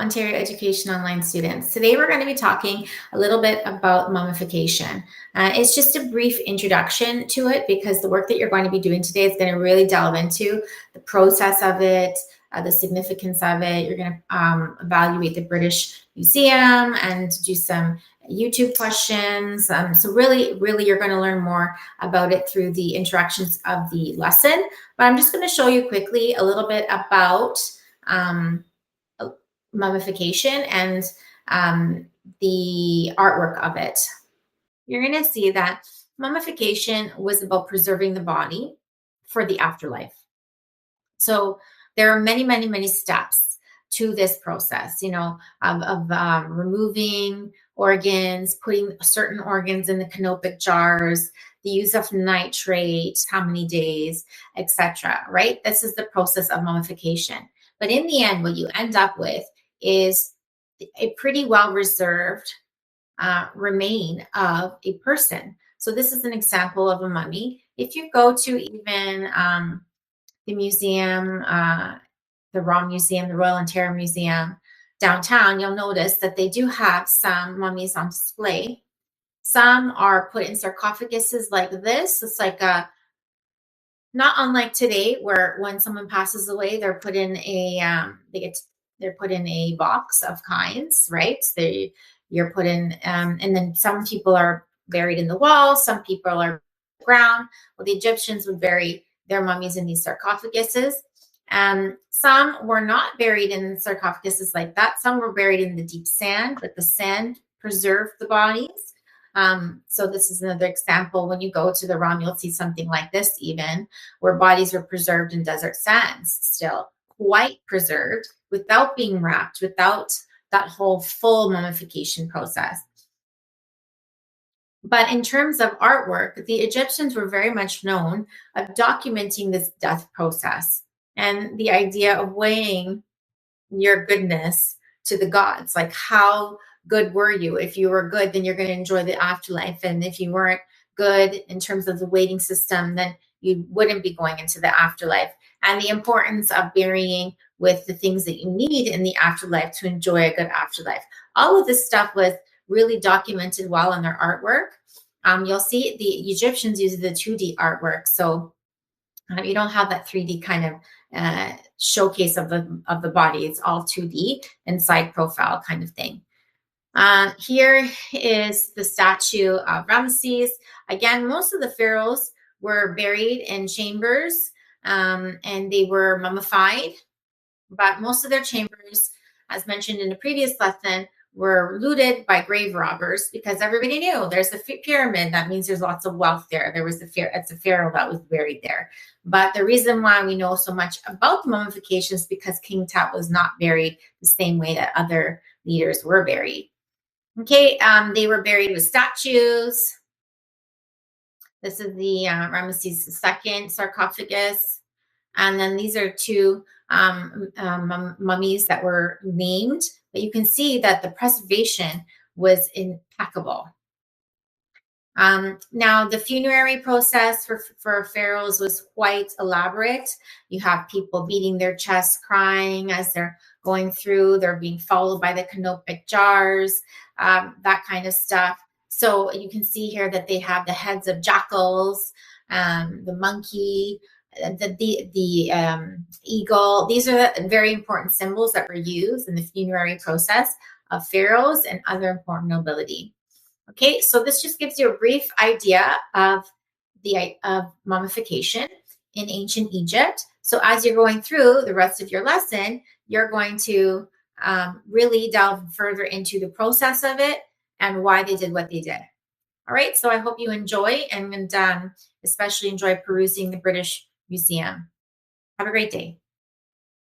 Ontario Education Online students. Today we're going to be talking a little bit about mummification. It's just a brief introduction to it because the work that you're going to be doing today is going to really delve into the process of it, the significance of it. You're going to evaluate the British Museum and do some YouTube questions. So really, you're going to learn more about it through the interactions of the lesson. But I'm just going to show you quickly a little bit about mummification and the artwork of it. You're going to see that mummification was about preserving the body for the afterlife. So there are many steps to this process, of removing organs, putting certain organs in the canopic jars, the use of nitrate, how many days, etc. Right? This is the process of mummification. But in the end, what you end up with is a pretty well reserved remain of a person. So this is an example of a mummy. If you go to even the museum, the Raw Museum, the Royal Ontario Museum downtown, you'll notice that they do have some mummies on display. Some are put in sarcophaguses like this. It's like not unlike today, where when someone passes away, they're put in a they're put in a box of kinds, right? You're put in, and then some people are buried in the wall, some people are on the ground. Well, the Egyptians would bury their mummies in these sarcophaguses. Some were not buried in sarcophaguses like that. Some were buried in the deep sand, but the sand preserved the bodies. So this is another example. When you go to the ROM, you'll see something like this even, where bodies were preserved in desert sands, still quite preserved, without being wrapped, without that whole full mummification process. But in terms of artwork, the Egyptians were very much known of documenting this death process and the idea of weighing your goodness to the gods. Like, how good were you? If you were good, then you're going to enjoy the afterlife. And if you weren't good in terms of the weighting system, then you wouldn't be going into the afterlife. And the importance of burying with the things that you need in the afterlife to enjoy a good afterlife. All of this stuff was really documented well in their artwork. You'll see the Egyptians use the 2D artwork. So you don't have that 3D kind of showcase of the body. It's all 2D and side profile kind of thing. Here is the statue of Ramesses. Again, most of the pharaohs were buried in chambers and they were mummified, but most of their chambers, as mentioned in the previous lesson, were looted by grave robbers because everybody knew there's a pyramid. That means there's lots of wealth there. It's a pharaoh that was buried there. But the reason why we know so much about the mummification is because King Tut was not buried the same way that other leaders were buried. Okay, they were buried with statues. This is the Ramesses II sarcophagus. And then these are two mummies that were named, but you can see that the preservation was impeccable. Now, the funerary process for pharaohs was quite elaborate. You have people beating their chests, crying as they're going through. They're being followed by the canopic jars, that kind of stuff. So you can see here that they have the heads of jackals, the monkey, the eagle. These are very important symbols that were used in the funerary process of pharaohs and other important nobility. Okay, so this just gives you a brief idea of mummification in ancient Egypt. So as you're going through the rest of your lesson, you're going to really delve further into the process of it and why they did what they did. All right, so I hope you enjoy and especially enjoy perusing the British Museum. Have a great day.